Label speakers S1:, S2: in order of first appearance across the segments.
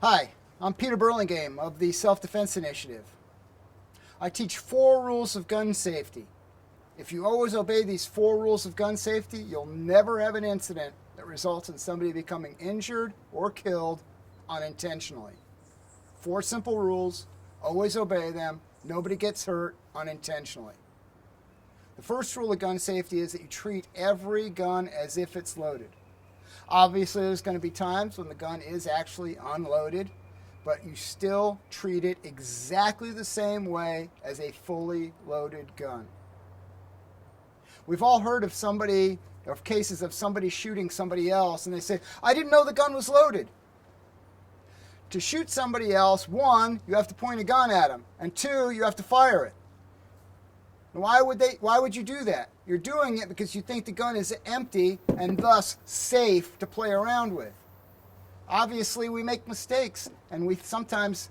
S1: Hi, I'm Peter Burlingame of the Self-Defense Initiative. I teach 4 rules of gun safety. If you always obey these 4 rules of gun safety, you'll never have an incident that results in somebody becoming injured or killed unintentionally. 4 simple rules, always obey them, nobody gets hurt unintentionally. The first rule of gun safety is that you treat every gun as if it's loaded. Obviously, there's going to be times when the gun is actually unloaded, but you still treat it exactly the same way as a fully loaded gun. We've all heard of cases of somebody shooting somebody else, and they say, I didn't know the gun was loaded. To shoot somebody else, 1, you have to point a gun at them, and 2, you have to fire it. Why would you do that? You're doing it because you think the gun is empty and thus safe to play around with. Obviously, we make mistakes, and we sometimes,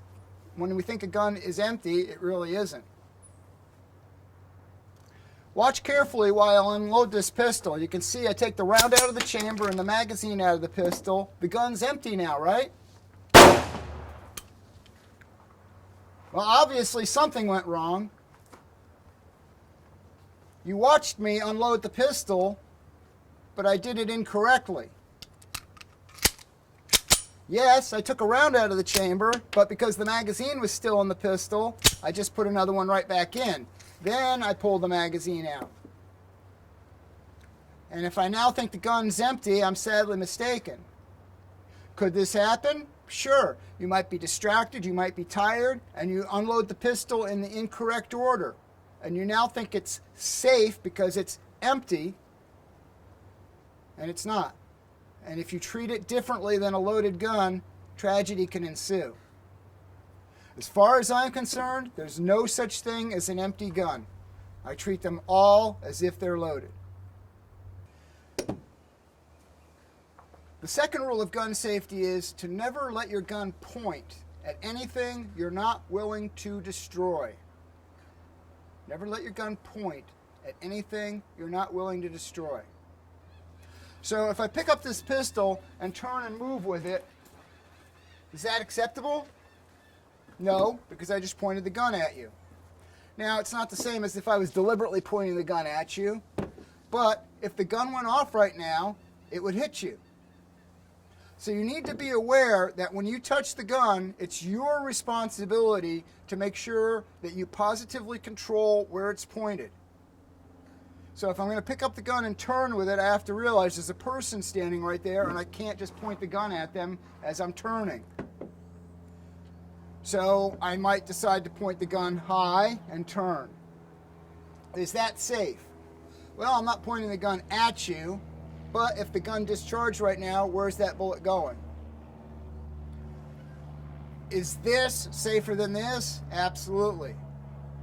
S1: when we think a gun is empty, it really isn't. Watch carefully while I unload this pistol. You can see I take the round out of the chamber and the magazine out of the pistol. The gun's empty now, right? Well, obviously something went wrong. You watched me unload the pistol, but I did it incorrectly. Yes, I took a round out of the chamber, but because the magazine was still in the pistol, I just put another one right back in. Then I pulled the magazine out. And if I now think the gun's empty, I'm sadly mistaken. Could this happen? Sure. You might be distracted, you might be tired, and you unload the pistol in the incorrect order. And you now think it's safe because it's empty, and it's not. And if you treat it differently than a loaded gun, tragedy can ensue. As far as I'm concerned, there's no such thing as an empty gun. I treat them all as if they're loaded. The second rule of gun safety is to never let your gun point at anything you're not willing to destroy. Never let your gun point at anything you're not willing to destroy. So if I pick up this pistol and turn and move with it, is that acceptable? No, because I just pointed the gun at you. Now, it's not the same as if I was deliberately pointing the gun at you, but if the gun went off right now, it would hit you. So you need to be aware that when you touch the gun, it's your responsibility to make sure that you positively control where it's pointed. So if I'm going to pick up the gun and turn with it, I have to realize there's a person standing right there, and I can't just point the gun at them as I'm turning. So I might decide to point the gun high and turn. Is that safe? Well, I'm not pointing the gun at you, but if the gun discharged right now, where's that bullet going? Is this safer than this? Absolutely.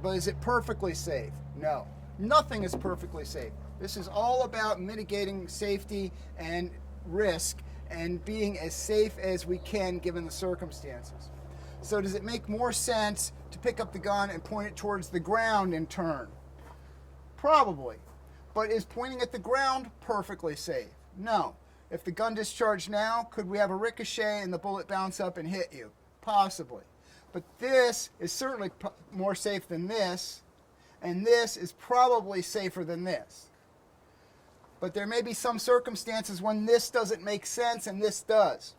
S1: But is it perfectly safe? No. Nothing is perfectly safe. This is all about mitigating safety and risk and being as safe as we can given the circumstances. So does it make more sense to pick up the gun and point it towards the ground and turn? Probably. But is pointing at the ground perfectly safe? No. If the gun discharged now, could we have a ricochet and the bullet bounce up and hit you? Possibly. But this is certainly more safe than this, and this is probably safer than this. But there may be some circumstances when this doesn't make sense and this does.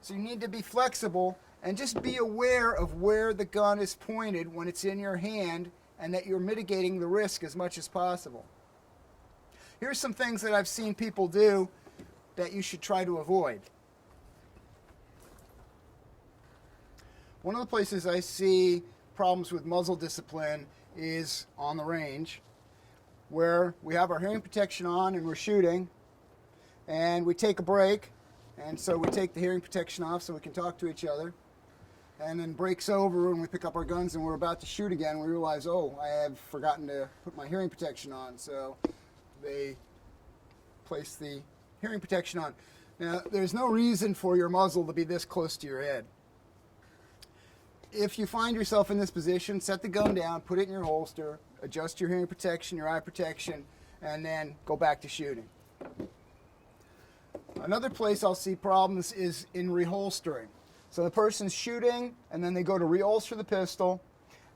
S1: So you need to be flexible and just be aware of where the gun is pointed when it's in your hand and that you're mitigating the risk as much as possible. Here's some things that I've seen people do that you should try to avoid. One of the places I see problems with muzzle discipline is on the range, where we have our hearing protection on and we're shooting, and we take a break, and so we take the hearing protection off so we can talk to each other, and then breaks over and we pick up our guns and we're about to shoot again. We realize, oh, I have forgotten to put my hearing protection on, so they place the hearing protection on. Now, there's no reason for your muzzle to be this close to your head. If you find yourself in this position, set the gun down, put it in your holster, adjust your hearing protection, your eye protection, and then go back to shooting. Another place I'll see problems is in reholstering. So the person's shooting, and then they go to reholster the pistol,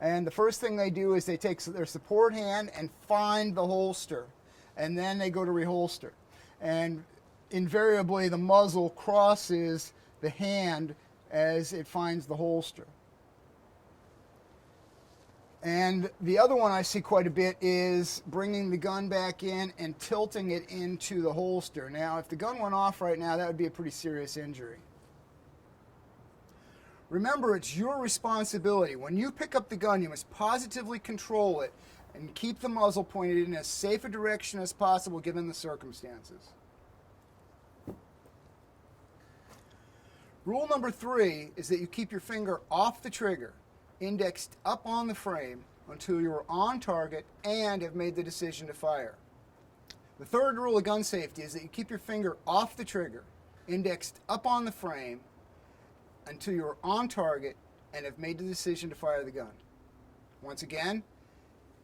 S1: and the first thing they do is they take their support hand and find the holster, and then they go to reholster. And invariably the muzzle crosses the hand as it finds the holster. And the other one I see quite a bit is bringing the gun back in and tilting it into the holster. Now, if the gun went off right now, that would be a pretty serious injury. Remember, it's your responsibility. When you pick up the gun, you must positively control it and keep the muzzle pointed in as safe a direction as possible given the circumstances. Rule number 3 is that you keep your finger off the trigger, indexed up on the frame until you are on target and have made the decision to fire. The third rule of gun safety is that you keep your finger off the trigger, indexed up on the frame until you are on target and have made the decision to fire the gun. Once again,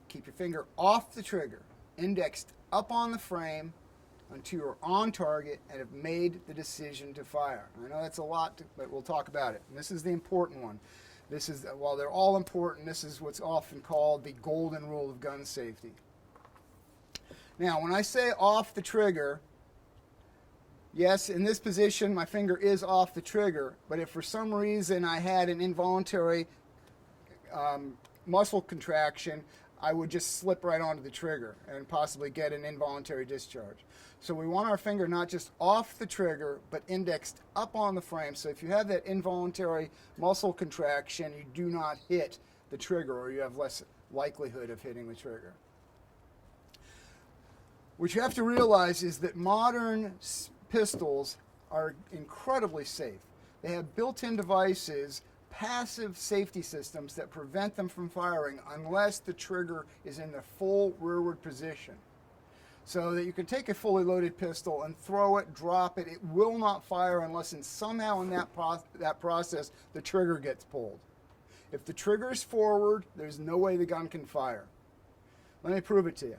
S1: keep your finger off the trigger, indexed up on the frame until you're on target and have made the decision to fire. I know that's a lot, but we'll talk about it. And this is the important one. This is, while they're all important, this is what's often called the golden rule of gun safety. Now, when I say off the trigger, yes, in this position, my finger is off the trigger, but if for some reason I had an involuntary muscle contraction, I would just slip right onto the trigger and possibly get an involuntary discharge. So we want our finger not just off the trigger, but indexed up on the frame. So if you have that involuntary muscle contraction, you do not hit the trigger, or you have less likelihood of hitting the trigger. What you have to realize is that modern pistols are incredibly safe. They have built-in devices, passive safety systems that prevent them from firing unless the trigger is in the full rearward position. So that you can take a fully loaded pistol and throw it, drop it. It will not fire unless somehow in that process the trigger gets pulled. If the trigger is forward, there's no way the gun can fire. Let me prove it to you.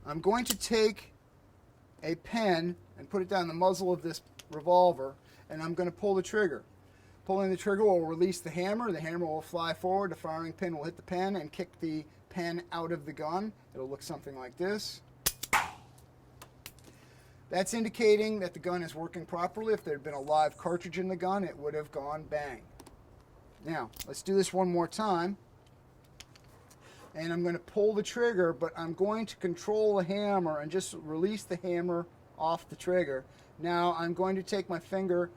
S1: I'm going to take a pen and put it down the muzzle of this revolver, and I'm going to pull the trigger. Pulling the trigger will release the hammer. The hammer will fly forward. The firing pin will hit the pen and kick the pen out of the gun. It'll look something like this. That's indicating that the gun is working properly. If there had been a live cartridge in the gun, it would have gone bang. Now, let's do this one more time. And I'm going to pull the trigger, but I'm going to control the hammer and just release the hammer off the trigger. Now I'm going to take my finger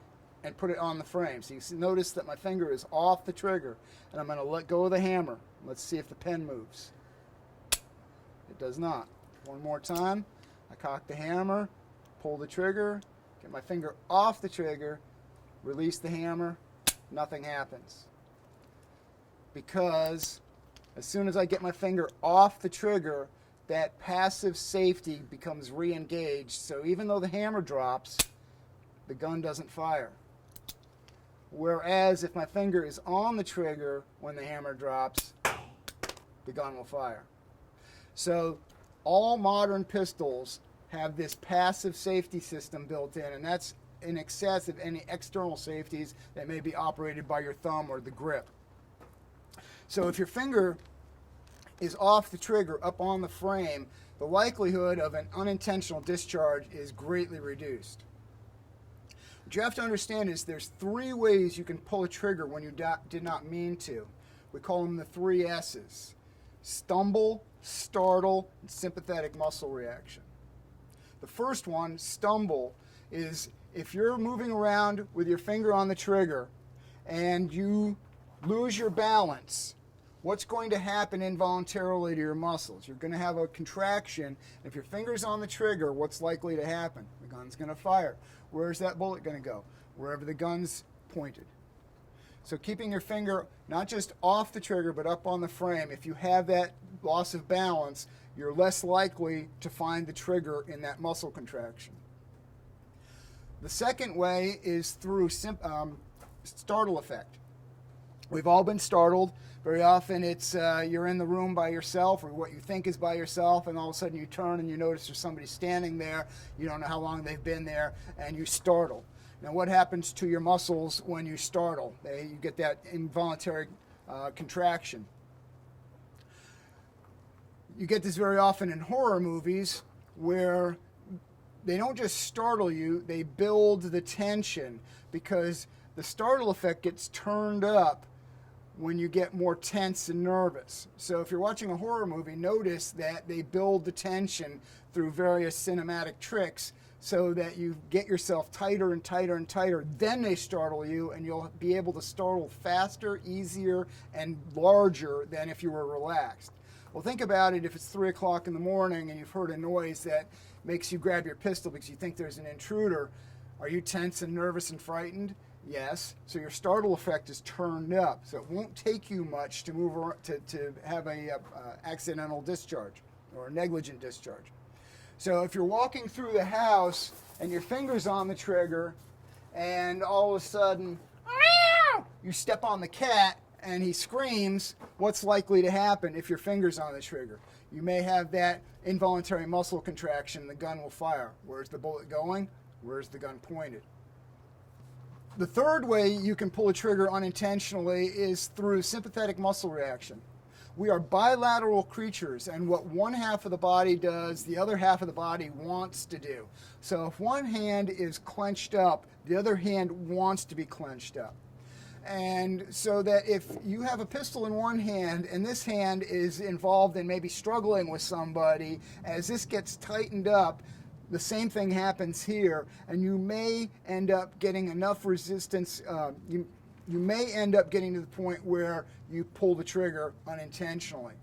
S1: and put it on the frame. So you notice that my finger is off the trigger, and I'm going to let go of the hammer. Let's see if the pen moves. It does not. One more time. I cock the hammer, pull the trigger, get my finger off the trigger, release the hammer, nothing happens. Because as soon as I get my finger off the trigger, that passive safety becomes re-engaged. So even though the hammer drops, the gun doesn't fire. Whereas if my finger is on the trigger when the hammer drops, the gun will fire. So all modern pistols have this passive safety system built in, and that's in excess of any external safeties that may be operated by your thumb or the grip. So if your finger is off the trigger up on the frame, the likelihood of an unintentional discharge is greatly reduced. What you have to understand is there's 3 ways you can pull a trigger when you did not mean to. We call them the 3 S's: stumble, startle, and sympathetic muscle reaction. The first one, stumble, is if you're moving around with your finger on the trigger and you lose your balance, what's going to happen involuntarily to your muscles? You're going to have a contraction. If your finger's on the trigger, what's likely to happen? The gun's going to fire. Where's that bullet going to go? Wherever the gun's pointed. So keeping your finger not just off the trigger but up on the frame, if you have that loss of balance, you're less likely to find the trigger in that muscle contraction. The second way is through startle effect. We've all been startled. Very often it's you're in the room by yourself, or what you think is by yourself, and all of a sudden you turn and you notice there's somebody standing there. You don't know how long they've been there, and you startle. Now, what happens to your muscles when you startle? You get that involuntary contraction. You get this very often in horror movies where they don't just startle you, they build the tension because the startle effect gets turned up when you get more tense and nervous. So if you're watching a horror movie, notice that they build the tension through various cinematic tricks so that you get yourself tighter and tighter and tighter. Then they startle you, and you'll be able to startle faster, easier, and larger than if you were relaxed. Well, think about it if it's 3 o'clock in the morning and you've heard a noise that makes you grab your pistol because you think there's an intruder. Are you tense and nervous and frightened? Yes. So your startle effect is turned up. So it won't take you much to move around, to have a accidental discharge or a negligent discharge. So if you're walking through the house and your finger's on the trigger and all of a sudden you step on the cat and he screams, what's likely to happen if your finger's on the trigger? You may have that involuntary muscle contraction, the gun will fire. Where's the bullet going? Where's the gun pointed? The third way you can pull a trigger unintentionally is through sympathetic muscle reaction. We are bilateral creatures, and what one half of the body does, the other half of the body wants to do. So if one hand is clenched up, the other hand wants to be clenched up. And so that if you have a pistol in one hand and this hand is involved in maybe struggling with somebody, as this gets tightened up, the same thing happens here, and you may end up getting enough resistance. You may end up getting to the point where you pull the trigger unintentionally.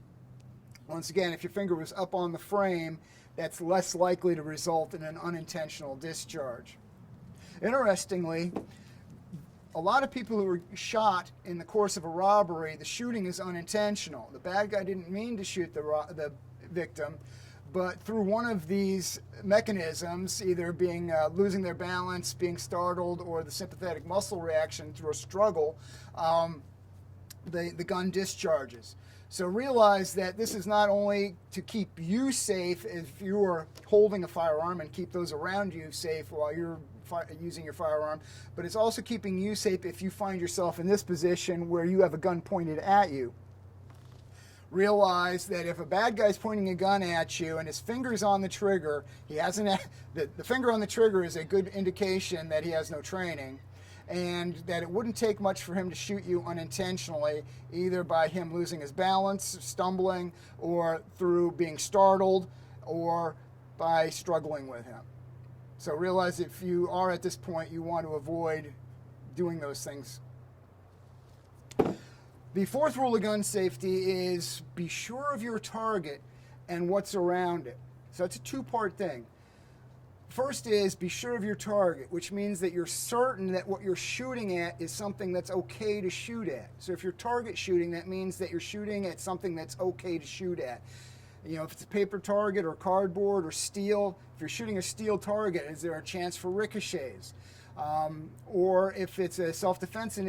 S1: Once again, if your finger was up on the frame, that's less likely to result in an unintentional discharge. Interestingly, a lot of people who were shot in the course of a robbery, the shooting is unintentional. The bad guy didn't mean to shoot the victim, but through one of these mechanisms, either being losing their balance, being startled, or the sympathetic muscle reaction through a struggle, the gun discharges. So realize that this is not only to keep you safe if you are holding a firearm and keep those around you safe while you're using your firearm, but it's also keeping you safe if you find yourself in this position where you have a gun pointed at you. Realize that if a bad guy's pointing a gun at you and his finger's on the trigger, the finger on the trigger is a good indication that he has no training, and that it wouldn't take much for him to shoot you unintentionally, either by him losing his balance, stumbling, or through being startled, or by struggling with him. So realize if you are at this point, you want to avoid doing those things. The fourth rule of gun safety is be sure of your target and what's around it. So it's a two-part thing. First is be sure of your target, which means that you're certain that what you're shooting at is something that's okay to shoot at. So if you're target shooting, that means that you're shooting at something that's okay to shoot at. You know, if it's a paper target or cardboard or steel, if you're shooting a steel target, is there a chance for ricochets? Or if it's a self-defense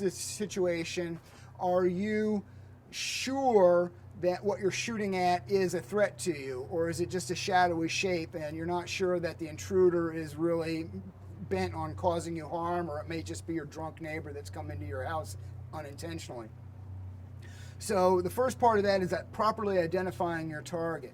S1: situation, are you sure that what you're shooting at is a threat to you, or is it just a shadowy shape and you're not sure that the intruder is really bent on causing you harm, or it may just be your drunk neighbor that's come into your house unintentionally? So the first part of that is that properly identifying your target.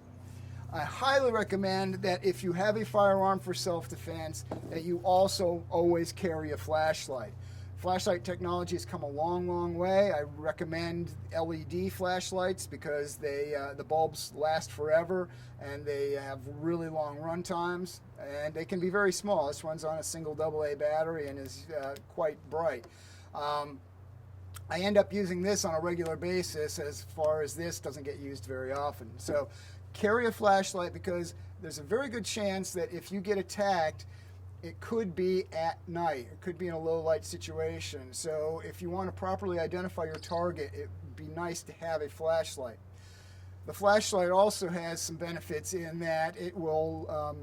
S1: I highly recommend that if you have a firearm for self-defense, that you also always carry a flashlight. Flashlight technology has come a long, long way. I recommend LED flashlights because the bulbs last forever and they have really long run times, and they can be very small. This runs on a single AA battery and is quite bright. I end up using this on a regular basis, as far as this doesn't get used very often. So carry a flashlight because there's a very good chance that if you get attacked, it could be at night. It could be in a low light situation. So if you want to properly identify your target, it would be nice to have a flashlight. The flashlight also has some benefits in that it will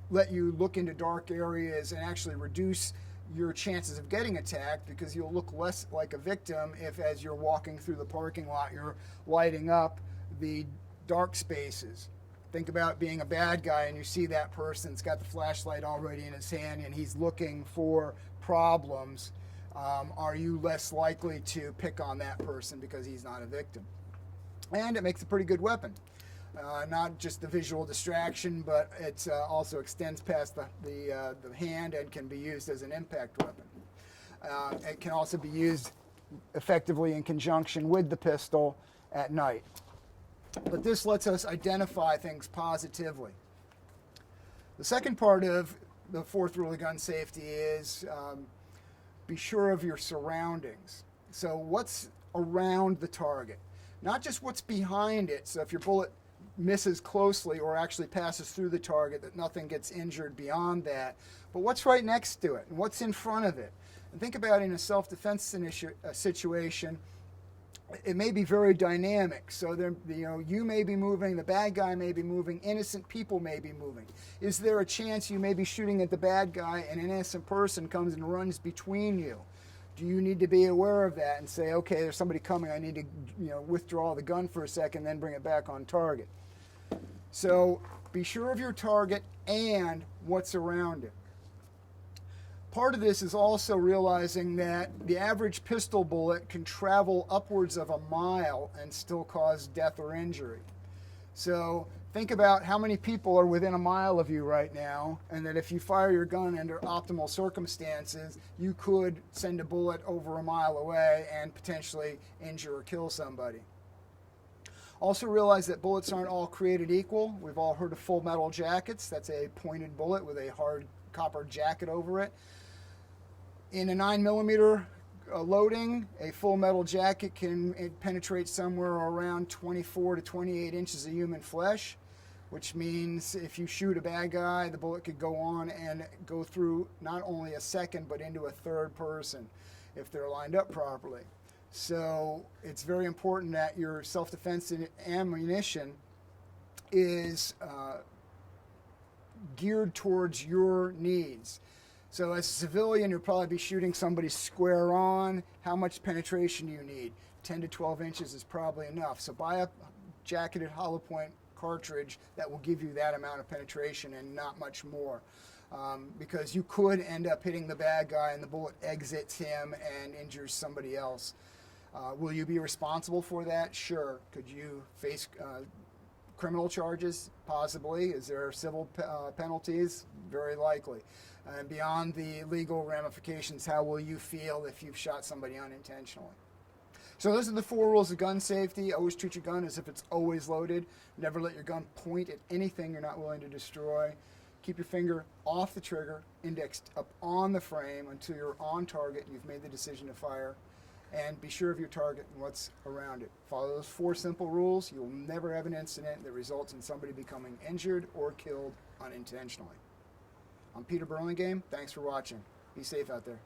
S1: let you look into dark areas and actually reduce your chances of getting attacked, because you'll look less like a victim if, as you're walking through the parking lot, you're lighting up the dark spaces. Think about being a bad guy and you see that person's got the flashlight already in his hand and he's looking for problems. Are you less likely to pick on that person because he's not a victim? And it makes a pretty good weapon. Not just the visual distraction, but it also extends past the hand and can be used as an impact weapon. It can also be used effectively in conjunction with the pistol at night. But this lets us identify things positively. The second part of the fourth rule of gun safety is be sure of your surroundings. So what's around the target? Not just what's behind it. So if your bullet misses closely or actually passes through the target, that nothing gets injured beyond that. But what's right next to it and what's in front of it? And think about in a self-defense situation, it may be very dynamic. So there, you may be moving, the bad guy may be moving, innocent people may be moving. Is there a chance you may be shooting at the bad guy and an innocent person comes and runs between you? Do you need to be aware of that and say, okay, there's somebody coming, I need to withdraw the gun for a second, then bring it back on target? So be sure of your target and what's around it. Part of this is also realizing that the average pistol bullet can travel upwards of a mile and still cause death or injury. So think about how many people are within a mile of you right now, and that if you fire your gun under optimal circumstances, you could send a bullet over a mile away and potentially injure or kill somebody. Also realize that bullets aren't all created equal. We've all heard of full metal jackets. That's a pointed bullet with a hard copper jacket over it. In a 9mm loading, a full metal jacket can penetrate somewhere around 24 to 28 inches of human flesh, which means if you shoot a bad guy, the bullet could go on and go through not only a second, but into a third person if they're lined up properly. So it's very important that your self-defense ammunition is geared towards your needs. So as a civilian, you'll probably be shooting somebody square on. How much penetration do you need? 10 to 12 inches is probably enough. So buy a jacketed hollow point cartridge that will give you that amount of penetration and not much more. Because you could end up hitting the bad guy and the bullet exits him and injures somebody else. Will you be responsible for that? Sure. Could you face criminal charges? Possibly. Is there civil penalties? Very likely. And beyond the legal ramifications, how will you feel if you've shot somebody unintentionally? So those are the 4 rules of gun safety. Always treat your gun as if it's always loaded. Never let your gun point at anything you're not willing to destroy. Keep your finger off the trigger, indexed up on the frame until you're on target and you've made the decision to fire. And be sure of your target and what's around it. Follow those 4 simple rules. You'll never have an incident that results in somebody becoming injured or killed unintentionally. I'm Peter Burlingame. Thanks for watching. Be safe out there.